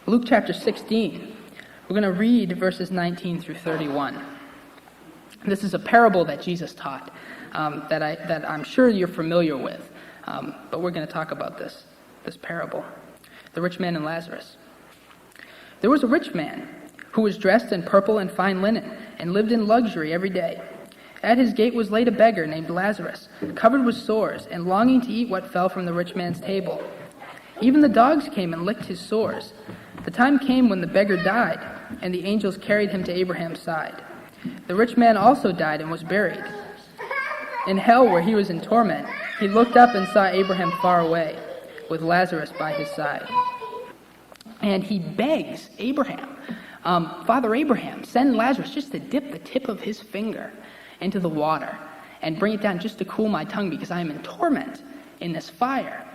Luke chapter 16. We're going to read verses 19 through 31. This is a parable that Jesus taught that I'm sure you're familiar with, but we're going to talk about this parable. The rich man and Lazarus. There was a rich man who was dressed in purple and fine linen and lived in luxury every day. At his gate was laid a beggar named Lazarus, covered with sores and longing to eat what fell from the rich man's table. Even the dogs came and licked his sores. The time came when the beggar died, and the angels carried him to Abraham's side. The rich man also died and was buried. In hell, where he was in torment, he looked up and saw Abraham far away, with Lazarus by his side. And he begs Abraham, Father Abraham, send Lazarus just to dip the tip of his finger into the water and bring it down just to cool my tongue, because I am in torment in this fire.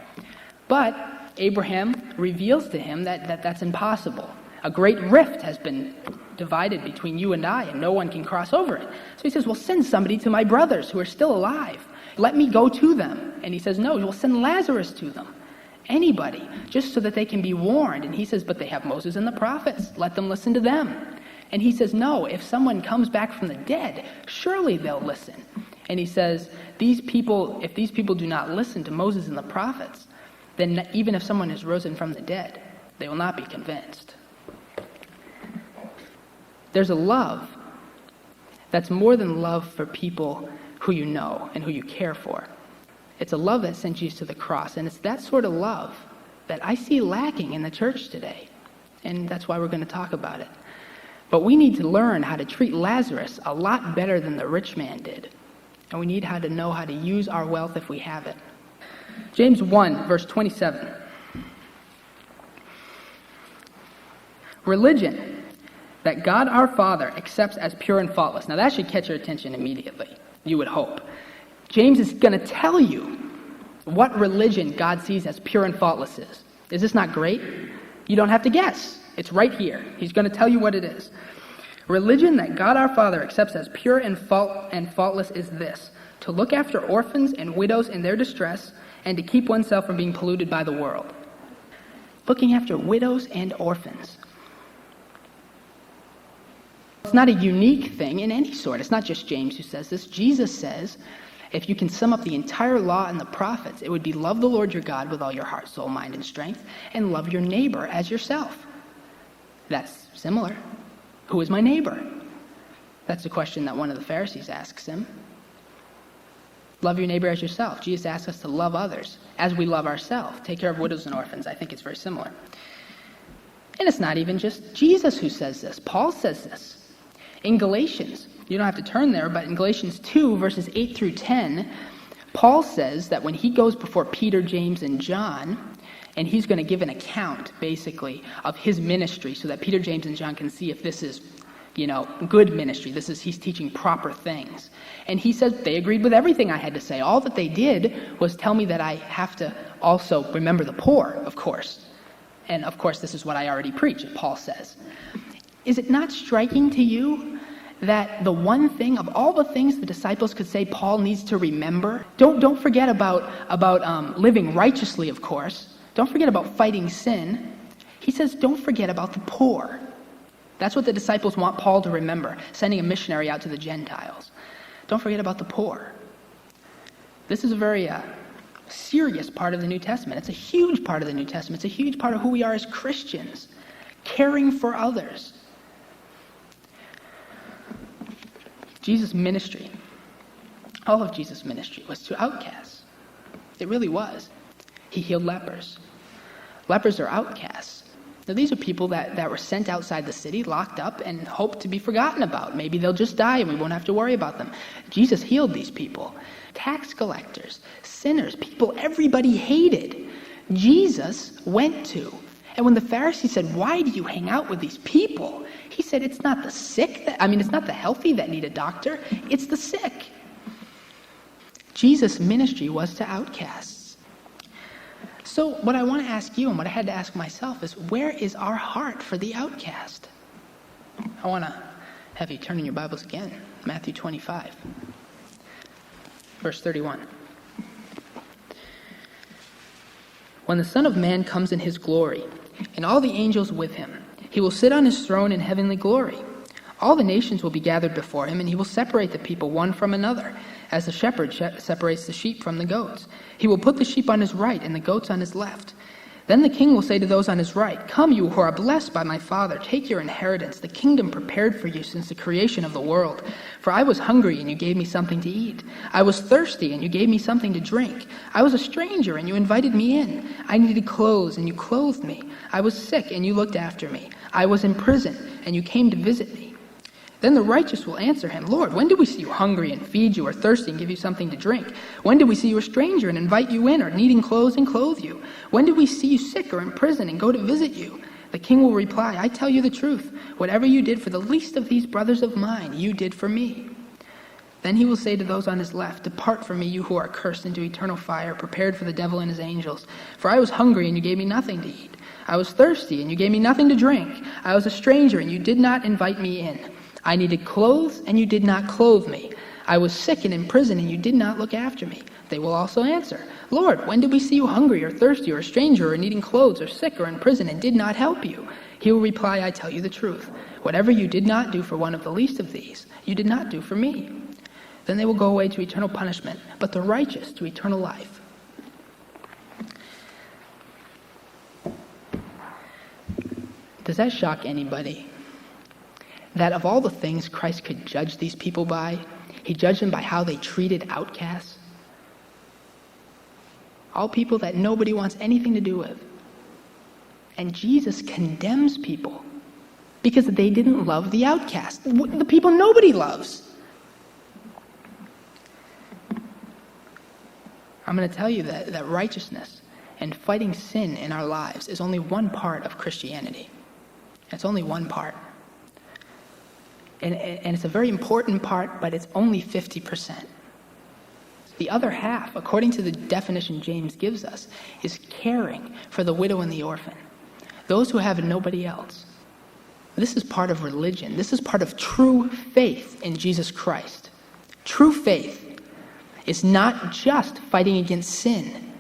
But Abraham reveals to him that that's impossible. A great rift has been divided between you and I, and no one can cross over it. So he says, well, send somebody to my brothers who are still alive. Let me go to them. And he says, no, we'll send Lazarus to them. Anybody, just so that they can be warned. And he says, but they have Moses and the prophets. Let them listen to them. And he says, no, if someone comes back from the dead, surely they'll listen. And he says, if these people do not listen to Moses and the prophets, then even if someone is risen from the dead, they will not be convinced. There's a love that's more than love for people who you know and who you care for. It's a love that sent Jesus to the cross, and it's that sort of love that I see lacking in the church today. And that's why we're going to talk about it. But we need to learn how to treat Lazarus a lot better than the rich man did. And we need to know how to use our wealth if we have it. James 1, verse 27. Religion that God our Father accepts as pure and faultless. Now that should catch your attention immediately, you would hope. James is going to tell you what religion God sees as pure and faultless is. Is this not great? You don't have to guess. It's right here. He's going to tell you what it is. Religion that God our Father accepts as pure and faultless is this: to look after orphans and widows in their distress, and to keep oneself from being polluted by the world. Looking after widows and orphans. It's not a unique thing in any sort. It's not just James who says this. Jesus says, if you can sum up the entire law and the prophets, it would be love the Lord your God with all your heart, soul, mind, and strength, and love your neighbor as yourself. That's similar. Who is my neighbor? That's the question that one of the Pharisees asks him. Love your neighbor as yourself. Jesus asks us to love others as we love ourselves. Take care of widows and orphans. I think it's very similar. And it's not even just Jesus who says this. Paul says this. In Galatians, you don't have to turn there, but in Galatians 2, verses 8 through 10, Paul says that when he goes before Peter, James, and John, and he's going to give an account, basically, of his ministry so that Peter, James, and John can see if this is, good ministry. He's teaching proper things. And he says they agreed with everything I had to say. All that they did was tell me that I have to also remember the poor, of course. And of course, this is what I already preach, Paul says. Is it not striking to you that the one thing of all the things the disciples could say Paul needs to remember? Don't forget about living righteously, of course. Don't forget about fighting sin. He says, don't forget about the poor. That's what the disciples want Paul to remember, sending a missionary out to the Gentiles. Don't forget about the poor. This is a very serious part of the New Testament. It's a huge part of the New Testament. It's a huge part of who we are as Christians, caring for others. Jesus' ministry, all of Jesus' ministry was to outcasts. It really was. He healed lepers. Lepers are outcasts. Now these are people that were sent outside the city, locked up, and hoped to be forgotten about. Maybe they'll just die and we won't have to worry about them. Jesus healed these people. Tax collectors, sinners, people everybody hated, Jesus went to. And when the Pharisees said, why do you hang out with these people? He said, it's not the sick, it's not the healthy that need a doctor, it's the sick. Jesus' ministry was to outcasts. So what I want to ask you and what I had to ask myself is, where is our heart for the outcast? I want to have you turn in your Bibles again, Matthew 25, verse 31. When the Son of Man comes in his glory, and all the angels with him. He will sit on his throne in heavenly glory. All the nations will be gathered before him, and he will separate the people one from another, as the shepherd separates the sheep from the goats. He will put the sheep on his right and the goats on his left. Then the king will say to those on his right, "Come, you who are blessed by my Father, take your inheritance, the kingdom prepared for you since the creation of the world. For I was hungry, and you gave me something to eat. I was thirsty, and you gave me something to drink. I was a stranger, and you invited me in. I needed clothes, and you clothed me. I was sick, and you looked after me. I was in prison, and you came to visit me." Then the righteous will answer him, "Lord, when did we see you hungry and feed you, or thirsty and give you something to drink? When did we see you a stranger and invite you in, or needing clothes and clothe you? When did we see you sick or in prison and go to visit you?" The king will reply, "I tell you the truth. Whatever you did for the least of these brothers of mine, you did for me." Then he will say to those on his left, "Depart from me, you who are cursed, into eternal fire, prepared for the devil and his angels. For I was hungry, and you gave me nothing to eat. I was thirsty, and you gave me nothing to drink. I was a stranger, and you did not invite me in. I needed clothes, and you did not clothe me. I was sick and in prison, and you did not look after me." They will also answer, "Lord, when did we see you hungry or thirsty or a stranger or needing clothes or sick or in prison and did not help you?" He will reply, "I tell you the truth. Whatever you did not do for one of the least of these, you did not do for me." Then they will go away to eternal punishment, but the righteous to eternal life. Does that shock anybody? That of all the things Christ could judge these people by, he judged them by how they treated outcasts. All people that nobody wants anything to do with. And Jesus condemns people because they didn't love the outcast, the people nobody loves. I'm going to tell you that righteousness and fighting sin in our lives is only one part of Christianity. It's only one part. And it's a very important part, but it's only 50%. The other half, according to the definition James gives us, is caring for the widow and the orphan, those who have nobody else. This is part of religion. This is part of true faith in Jesus Christ. True faith is not just fighting against sin.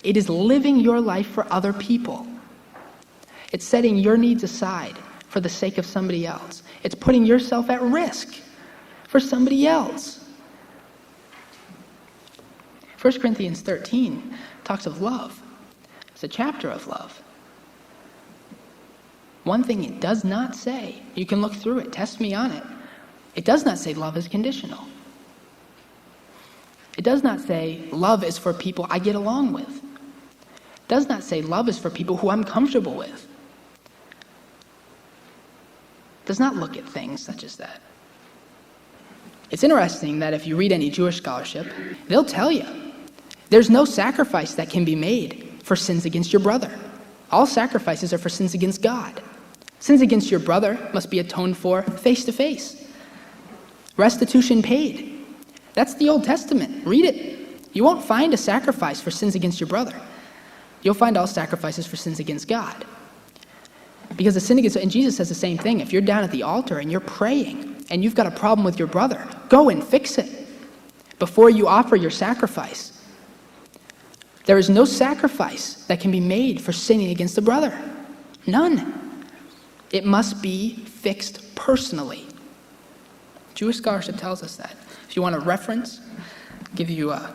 It is living your life for other people. It's setting your needs aside for the sake of somebody else. It's putting yourself at risk for somebody else. 1 Corinthians 13 talks of love. It's a chapter of love. One thing it does not say, you can look through it, test me on it. It does not say love is conditional. It does not say love is for people I get along with. It does not say love is for people who I'm comfortable with. It does not look at things such as that. It's interesting that if you read any Jewish scholarship, they'll tell you there's no sacrifice that can be made for sins against your brother. All sacrifices are for sins against God. Sins against your brother must be atoned for face to face. Restitution paid. That's the Old Testament. Read it. You won't find a sacrifice for sins against your brother. You'll find all sacrifices for sins against God. Because the sin against, and Jesus says the same thing. If you're down at the altar and you're praying and you've got a problem with your brother, go and fix it before you offer your sacrifice. There is no sacrifice that can be made for sinning against a brother. None. It must be fixed personally. Jewish scholarship tells us that. If you want a reference, I'll give you a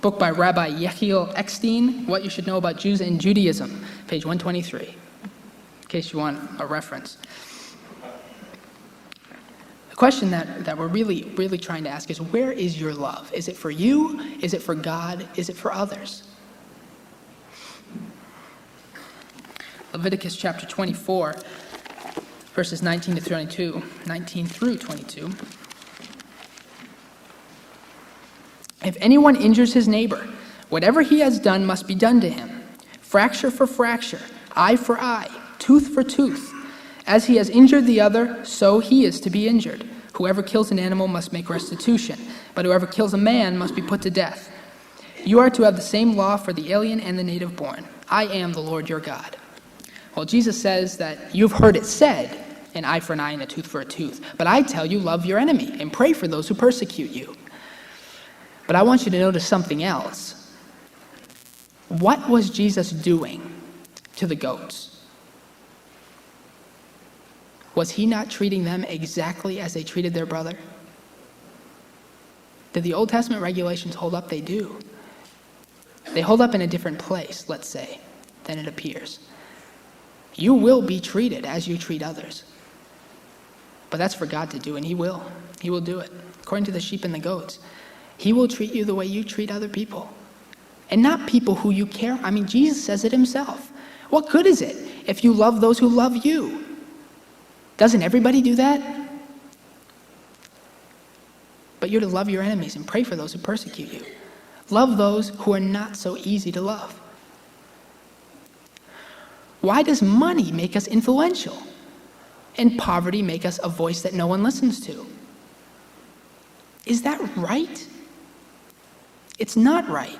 book by Rabbi Yechiel Eckstein, What You Should Know About Jews and Judaism, page 123, in case you want a reference. The question that we're really trying to ask is, where is your love? Is it for you? Is it for God? Is it for others? Leviticus chapter 24, verses 19 through 22. If anyone injures his neighbor, whatever he has done must be done to him. Fracture for fracture, eye for eye, tooth for tooth. As he has injured the other, so he is to be injured. Whoever kills an animal must make restitution, but whoever kills a man must be put to death. You are to have the same law for the alien and the native born. I am the Lord your God. Well, Jesus says that you've heard it said, an eye for an eye and a tooth for a tooth. But I tell you, love your enemy and pray for those who persecute you. But I want you to notice something else. What was Jesus doing to the goats? Was he not treating them exactly as they treated their brother? Did the Old Testament regulations hold up? They do. They hold up in a different place, let's say, than it appears. You will be treated as you treat others. But that's for God to do, and he will. He will do it. According to the sheep and the goats, he will treat you the way you treat other people. And not people who you care. I mean, Jesus says it himself. What good is it if you love those who love you? Doesn't everybody do that? But you're to love your enemies and pray for those who persecute you. Love those who are not so easy to love. Why does money make us influential and poverty make us a voice that no one listens to? Is that right? It's not right.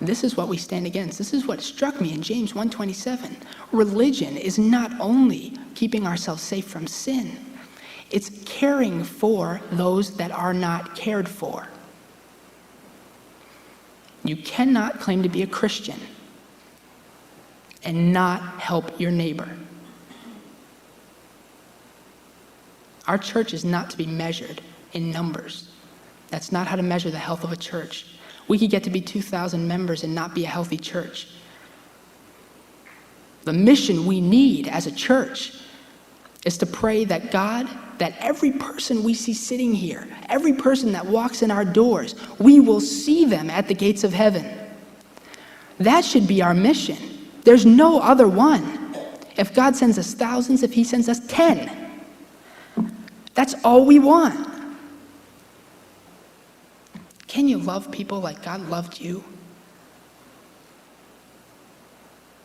This is what we stand against. This is what struck me in James 1:27. Religion is not only keeping ourselves safe from sin, it's caring for those that are not cared for. You cannot claim to be a Christian and not help your neighbor. Our church is not to be measured in numbers. That's not how to measure the health of a church. We could get to be 2,000 members and not be a healthy church. The mission we need as a church is to pray that God, that every person we see sitting here, every person that walks in our doors, we will see them at the gates of heaven. That should be our mission. There's no other one. If God sends us thousands, if he sends us 10, that's all we want. Can you love people like God loved you?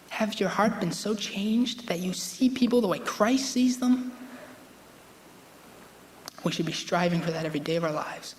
Have your heart been so changed that you see people the way Christ sees them? We should be striving for that every day of our lives.